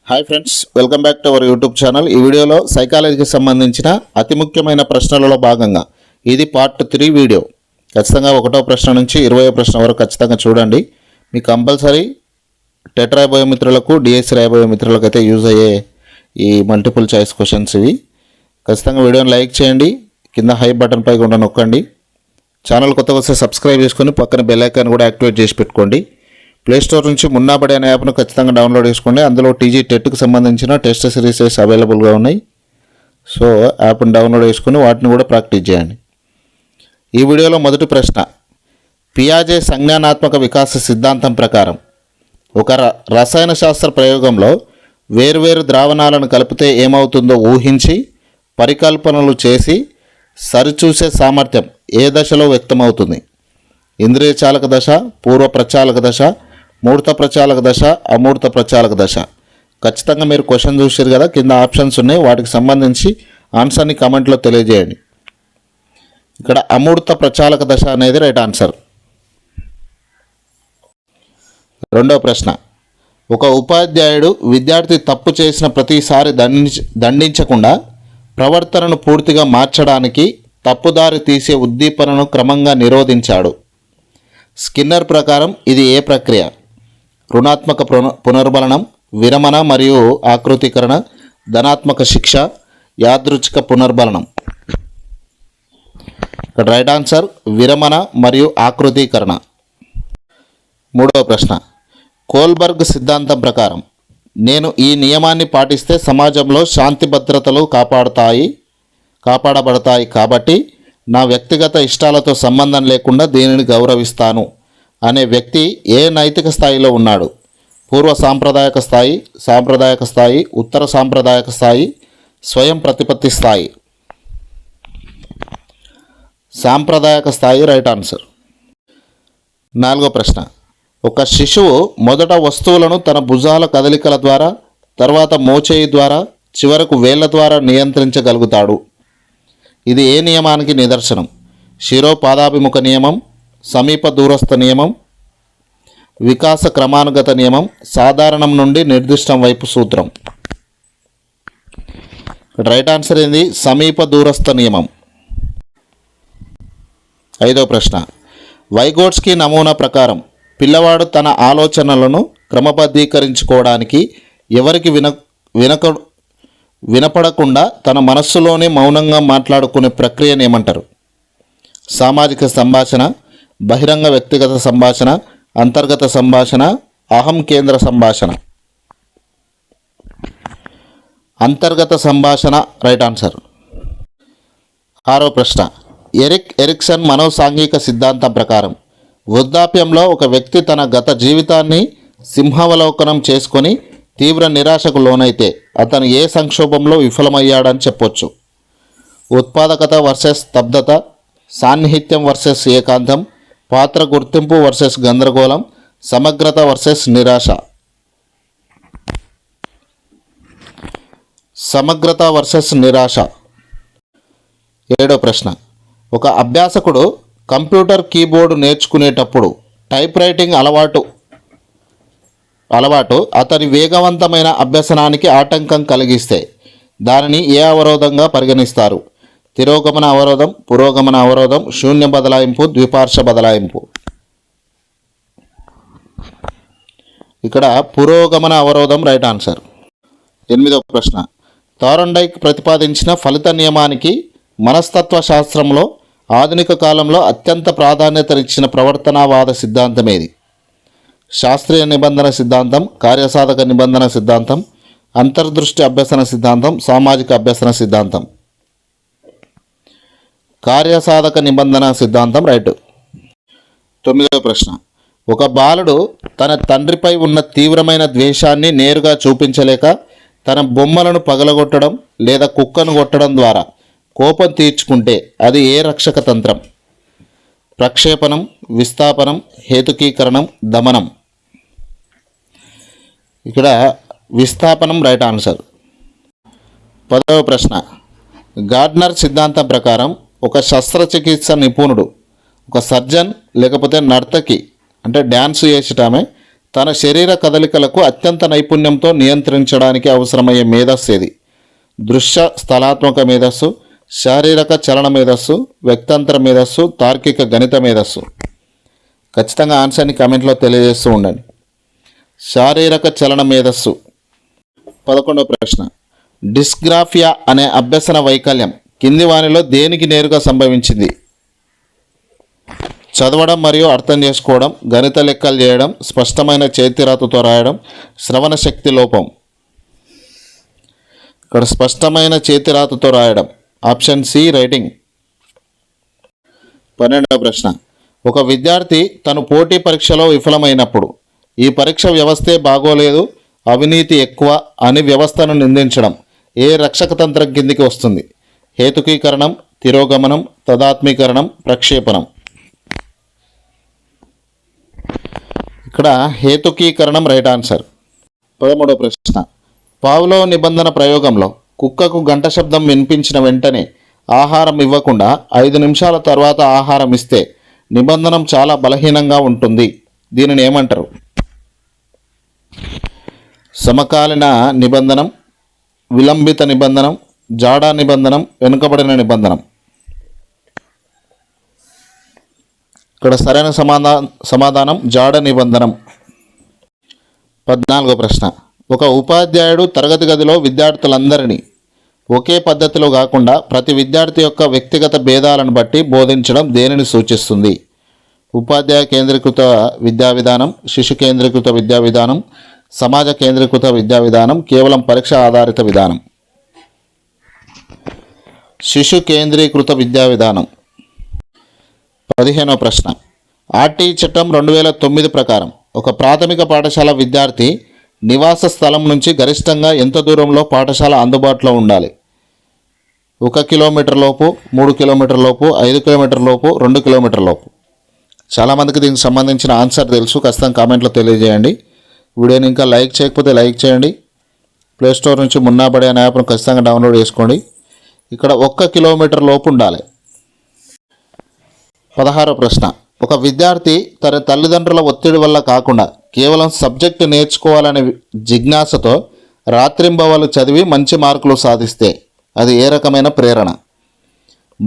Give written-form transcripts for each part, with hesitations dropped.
Hi friends, welcome back to our YouTube channel. ఈ వీడియోలో సైకాలజీకి సంబంధించిన అతి ముఖ్యమైన ప్రశ్నలలో భాగంగా ఇది పార్ట్ 3 వీడియో. ఖచ్చితంగా 1వ ప్రశ్న నుంచి 20వ ప్రశ్న వరకు ఖచ్చితంగా చూడండి. మీకు కంపల్సరీ టెట్ రాయబోయే మిత్రులకు, డిఎస్సి రాయబోయే మిత్రులకు అయితే యూజ్ అయ్యే ఈ మల్టిపుల్ చాయిస్ క్వశ్చన్స్ ఇవి. ఖచ్చితంగా వీడియోని లైక్ చేయండి, కింద హై బటన్ పై కూడా నొక్కండి. ఛానల్ కొత్తగా వస్తే సబ్స్క్రైబ్ చేసుకొని పక్కన బెల్ ఐకాన్ కూడా యాక్టివేట్ చేసి పెట్టుకోండి. ప్లేస్టోర్ నుంచి మున్నాబడి అనే యాప్ను ఖచ్చితంగా డౌన్లోడ్ చేసుకోండి. అందులో టీజీ టెట్కి సంబంధించిన టెస్ట్ సిరీసెస్ అవైలబుల్గా ఉన్నాయి. సో యాప్ను డౌన్లోడ్ చేసుకొని వాటిని కూడా ప్రాక్టీస్ చేయండి. ఈ వీడియోలో మొదటి ప్రశ్న, పియాజే సంజ్ఞానాత్మక వికాస సిద్ధాంతం ప్రకారం ఒక రసాయన శాస్త్ర ప్రయోగంలో వేర్వేరు ద్రావణాలను కలిపితే ఏమవుతుందో ఊహించి పరికల్పనలు చేసి సరిచూసే సామర్థ్యం ఏ దశలో వ్యక్తమవుతుంది? ఇంద్రియ చాలక దశ, పూర్వ ప్రచాలక దశ, మూర్త ప్రచాలక దశ, అమూర్త ప్రచాలక దశ. ఖచ్చితంగా మీరు క్వశ్చన్ చూసారు కదా, కింద ఆప్షన్స్ ఉన్నాయి, వాటికి సంబంధించి ఆన్సర్ని కామెంట్లో తెలియజేయండి. ఇక్కడ అమూర్త ప్రచాలక దశ అనేది రైట్ ఆన్సర్. రెండవ ప్రశ్న, ఒక ఉపాధ్యాయుడు విద్యార్థి తప్పు చేసిన ప్రతిసారి దండించకుండా ప్రవర్తనను పూర్తిగా మార్చడానికి తప్పుదారి తీసే ఉద్దీపనను క్రమంగా నిరోధించాడు. స్కిన్నర్ ప్రకారం ఇది ఏ ప్రక్రియ? రుణాత్మక పునర్బలనం, విరమణ మరియు ఆకృతీకరణ, ధనాత్మక శిక్ష, యాదృచ్ఛిక పునర్బలనం. ఇక్కడ రైట్ ఆన్సర్ విరమణ మరియు ఆకృతీకరణ. మూడవ ప్రశ్న, కోల్బర్గ్ సిద్ధాంతం ప్రకారం నేను ఈ నియమాన్ని పాటిస్తే సమాజంలో శాంతి భద్రతలు కాపాడబడతాయి కాబట్టి నా వ్యక్తిగత ఇష్టాలతో సంబంధం లేకుండా దీనిని గౌరవిస్తాను అనే వ్యక్తి ఏ నైతిక స్థాయిలో ఉన్నాడు? పూర్వ సాంప్రదాయక స్థాయి, సాంప్రదాయక స్థాయి, ఉత్తర సాంప్రదాయక స్థాయి, స్వయం ప్రతిపత్తి స్థాయి. సాంప్రదాయక స్థాయి రైట్ ఆన్సర్. నాలుగో ప్రశ్న, ఒక శిశువు మొదట వస్తువులను తన భుజాల కదలికల ద్వారా, తర్వాత మోచేయి ద్వారా, చివరకు వేళ్ల ద్వారా నియంత్రించగలుగుతాడు. ఇది ఏ నియమానికి నిదర్శనం? శిరోపాదాభిముఖ నియమం, సమీప దూరస్థ నియమం, వికాస క్రమానుగత నియమం, సాధారణం నుండి నిర్దిష్టం వైపు సూత్రం. రైట్ ఆన్సర్ ఏంది? సమీప దూరస్థ నియమం. ఐదో ప్రశ్న, వైగోట్స్కీ నమూనా ప్రకారం పిల్లవాడు తన ఆలోచనలను క్రమబద్ధీకరించుకోవడానికి ఎవరికి వినపడకుండా తన మనస్సులోనే మౌనంగా మాట్లాడుకునే ప్రక్రియను ఏమంటారు? సామాజిక సంభాషణ, బహిరంగ వ్యక్తిగత సంభాషణ, అంతర్గత సంభాషణ, అహం కేంద్ర సంభాషణ. అంతర్గత సంభాషణ రైట్ ఆన్సర్. ఆరో ప్రశ్న, ఎరిక్సన్ మనోసాంఘిక సిద్ధాంతం ప్రకారం వృద్ధాప్యంలో ఒక వ్యక్తి తన గత జీవితాన్ని సింహావలోకనం చేసుకొని తీవ్ర నిరాశకు లోనైతే అతను ఏ సంక్షోభంలో విఫలమయ్యాడని చెప్పొచ్చు? ఉత్పాదకత వర్సెస్ స్తబ్దత, సాన్నిహిత్యం వర్సెస్ ఏకాంతం, పాత్ర గుర్తింపు వర్సెస్ గందరగోళం, సమగ్రత వర్సెస్ నిరాశ. సమగ్రత వర్సెస్ నిరాశ. ఏడో ప్రశ్న, ఒక అభ్యాసకుడు కంప్యూటర్ కీబోర్డు నేర్చుకునేటప్పుడు టైప్ రైటింగ్ అలవాటు అతని వేగవంతమైన అభ్యసనానికి ఆటంకం కలిగిస్తే దానిని ఏ అవరోధంగా పరిగణిస్తారు? తిరోగమన అవరోధం, పురోగమన అవరోధం, శూన్య బదలాయింపు, ద్విపార్శ్వ బదలాయింపు. ఇక్కడ పురోగమన అవరోధం రైట్ ఆన్సర్. ఎనిమిదవ ప్రశ్న, థార్న్డైక్ ప్రతిపాదించిన ఫలిత నియమానికి మనస్తత్వ శాస్త్రంలో ఆధునిక కాలంలో అత్యంత ప్రాధాన్యతనిచ్చిన ప్రవర్తనావాద సిద్ధాంతం ఏది? శాస్త్రీయ నిబంధన సిద్ధాంతం, కార్యసాధక నిబంధన సిద్ధాంతం, అంతర్దృష్టి అభ్యసన సిద్ధాంతం, సామాజిక అభ్యసన సిద్ధాంతం. కార్యసాధక నిబంధన సిద్ధాంతం రైట్. తొమ్మిదవ ప్రశ్న, ఒక బాలుడు తన తండ్రిపై ఉన్న తీవ్రమైన ద్వేషాన్ని నేరుగా చూపించలేక తన బొమ్మలను పగలగొట్టడం లేదా కుక్కను కొట్టడం ద్వారా కోపం తీర్చుకుంటే అది ఏ రక్షక తంత్రం? ప్రక్షేపణం, విస్థాపనం, హేతుకీకరణం, దమనం. ఇక్కడ విస్థాపనం రైట్ ఆన్సర్. 10వ ప్రశ్న, గార్డ్నర్ సిద్ధాంతం ప్రకారం ఒక శస్త్రచికిత్స నిపుణుడు, ఒక సర్జన్ లేకపోతే నర్తకి అంటే డ్యాన్స్ చేసేటామె తన శరీర కదలికలకు అత్యంత నైపుణ్యంతో నియంత్రించడానికి అవసరమయ్యే మేధస్సు ఏది? దృశ్య స్థలాత్మక మేధస్సు, శారీరక చలన మేధస్సు, వ్యక్తంతర మేధస్సు, తార్కిక గణిత మేధస్సు. ఖచ్చితంగా ఆన్సర్ని కామెంట్లో తెలియజేస్తూ ఉండండి. శారీరక చలన మేధస్సు. 11వ ప్రశ్న. డిస్గ్రాఫియా అనే అభ్యసన వైకల్యం కింది వానిలో దేనికి నేరుగా సంభవించింది? చదవడం మరియు అర్థం చేసుకోవడం, గణిత లెక్కలు చేయడం, స్పష్టమైన చేతిరాతతో రాయడం, శ్రవణ శక్తి లోపం. ఇక్కడ స్పష్టమైన చేతిరాతతో రాయడం. Option C writing. 12వ ప్రశ్న. ఒక విద్యార్థి తను పోటీ పరీక్షలో విఫలమైనప్పుడు ఈ పరీక్ష వ్యవస్థే బాగోలేదు, అవినీతి ఎక్కువ అని వ్యవస్థను నిందించడం ఏ రక్షక తంత్రం కిందికి వస్తుంది? హేతుకీకరణం, తిరోగమనం, తదాత్మీకరణం, ప్రక్షేపణం. ఇక్కడ హేతుకీకరణం రైట్ ఆన్సర్. 13వ ప్రశ్న. పావ్లోవ్ నిబంధన ప్రయోగంలో కుక్కకు గంట శబ్దం వినిపించిన వెంటనే ఆహారం ఇవ్వకుండా 5 నిమిషాల తర్వాత ఆహారం ఇస్తే నిబంధనం చాలా బలహీనంగా ఉంటుంది. దీనిని ఏమంటారు? సమకాలీన నిబంధనం, విలంబిత నిబంధనం, జాడా నిబంధనం, వెనుకబడిన నిబంధనం. ఇక్కడ సరైన సమాధానం జాడ నిబంధనం. 14వ ప్రశ్న. ఒక ఉపాధ్యాయుడు తరగతి గదిలో విద్యార్థులందరినీ ఒకే పద్ధతిలో కాకుండా ప్రతి విద్యార్థి యొక్క వ్యక్తిగత భేదాలను బట్టి బోధించడం దేనిని సూచిస్తుంది? ఉపాధ్యాయ కేంద్రీకృత విద్యా విధానం, శిశు కేంద్రీకృత విద్యా విధానం, సమాజ కేంద్రీకృత విద్యా విధానం, కేవలం పరీక్ష ఆధారిత విధానం. శిశు కేంద్రీకృత విద్యా విధానం. 15వ ప్రశ్న. ఆర్టీ చట్టం 2009 ప్రకారం ఒక ప్రాథమిక పాఠశాల విద్యార్థి నివాస స్థలం నుంచి గరిష్టంగా ఎంత దూరంలో పాఠశాల అందుబాటులో ఉండాలి? 1 కిలోమీటర్ లోపు, 3 కిలోమీటర్ లోపు, 5 కిలోమీటర్ లోపు, 2 కిలోమీటర్ లోపు. చాలామందికి దీనికి సంబంధించిన ఆన్సర్ తెలుసు, ఖచ్చితంగా కామెంట్లో తెలియజేయండి. వీడియోని ఇంకా లైక్ చేయకపోతే లైక్ చేయండి. ప్లేస్టోర్ నుంచి మున్నాబడి అనే యాప్ను ఖచ్చితంగా డౌన్లోడ్ చేసుకోండి. ఇక్కడ 1 కిలోమీటర్ లోపు ఉండాలి. 16వ ప్రశ్న. ఒక విద్యార్థి తన తల్లిదండ్రుల ఒత్తిడి వల్ల కాకుండా కేవలం సబ్జెక్టు నేర్చుకోవాలనే జిజ్ఞాసతో రాత్రింబవలు చదివి మంచి మార్కులు సాధిస్తే అది ఏ రకమైన ప్రేరణ?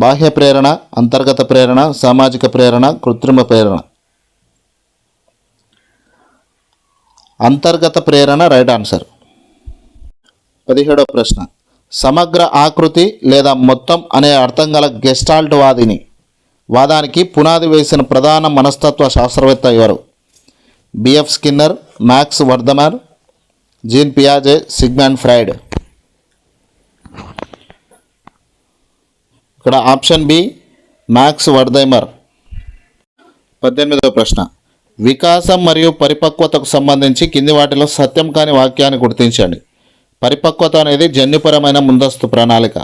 బాహ్య ప్రేరణ, అంతర్గత ప్రేరణ, సామాజిక ప్రేరణ, కృత్రిమ ప్రేరణ. అంతర్గత ప్రేరణ రైట్ ఆన్సర్. 17వ ప్రశ్న. సమగ్ర ఆకృతి లేదా మొత్తం అనే అర్థం గల గెస్టాల్ట్ వాదానికి పునాది వేసిన ప్రధాన మనస్తత్వ శాస్త్రవేత్త ఎవరు? BF Skinner, Max Wertheimer, Jean పియాజే, సిగ్మండ్ ఫ్రాయిడ్. ఇక్కడ ఆప్షన్ బి మ్యాక్స్ వర్ధమర్. 18వ ప్రశ్న. వికాసం మరియు పరిపక్వతకు సంబంధించి కింది వాటిలో సత్యం కాని వాక్యాన్ని గుర్తించండి. పరిపక్వత అనేది జన్యుపరమైన ముందస్తు ప్రణాళిక.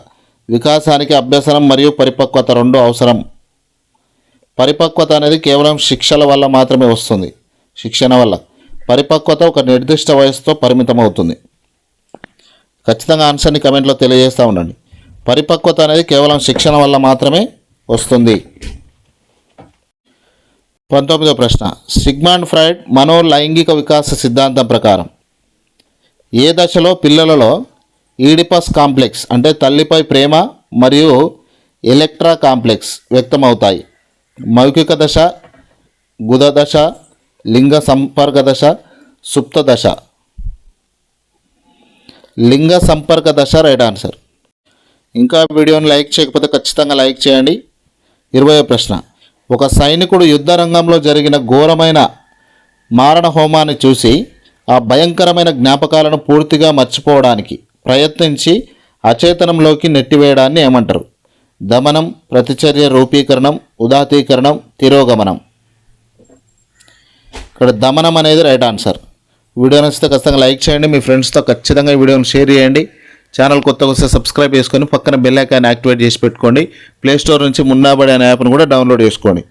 వికాసానికి అభ్యసనం మరియు పరిపక్వత రెండు అవసరం. పరిపక్వత అనేది కేవలం శిక్షల వల్ల మాత్రమే వస్తుంది, శిక్షణ వల్ల. పరిపక్వత ఒక నిర్దిష్ట వయసుతో పరిమితం అవుతుంది. ఖచ్చితంగా ఆన్సర్ని కమెంట్లో తెలియజేస్తూ ఉండండి. పరిపక్వత అనేది కేవలం శిక్షణ వల్ల మాత్రమే వస్తుంది. 19వ ప్రశ్న. సిగ్మండ్ ఫ్రాయిడ్ మనోలైంగిక వికాస సిద్ధాంతం ప్రకారం ఏ దశలో పిల్లలలో ఈడిపస్ కాంప్లెక్స్ అంటే తల్లిపై ప్రేమ మరియు ఎలెక్ట్రా కాంప్లెక్స్ వ్యక్తమవుతాయి? మౌఖిక దశ, గుద దశ, లింగ సంపర్క దశ, సుప్త దశ. లింగ సంపర్క దశ రైట్ ఆన్సర్. ఇంకా వీడియోని లైక్ చేయకపోతే ఖచ్చితంగా లైక్ చేయండి. 20వ ప్రశ్న. ఒక సైనికుడు యుద్ధ రంగంలో జరిగిన ఘోరమైన మారణ హోమాన్ని చూసి ఆ భయంకరమైన జ్ఞాపకాలను పూర్తిగా మర్చిపోవడానికి ప్రయత్నించి అచేతనంలోకి నెట్టివేయడాన్ని ఏమంటారు? దమనం, ప్రతిచర్య రూపీకరణం, ఉదాత్తీకరణం, తిరోగమనం. ఇక్కడ దమనం అనేది రైట్ ఆన్సర్. వీడియో నచ్చితే ఖచ్చితంగా లైక్ చేయండి. మీ ఫ్రెండ్స్తో ఖచ్చితంగా ఈ వీడియోని షేర్ చేయండి. ఛానల్ కొత్తగా వస్తే సబ్స్క్రైబ్ చేసుకొని పక్కన బెల్ ఐకాన్ యాక్టివేట్ చేసి పెట్టుకోండి. ప్లేస్టోర్ నుంచి మున్నాబడి అనే యాప్ను కూడా డౌన్లోడ్ చేసుకోండి.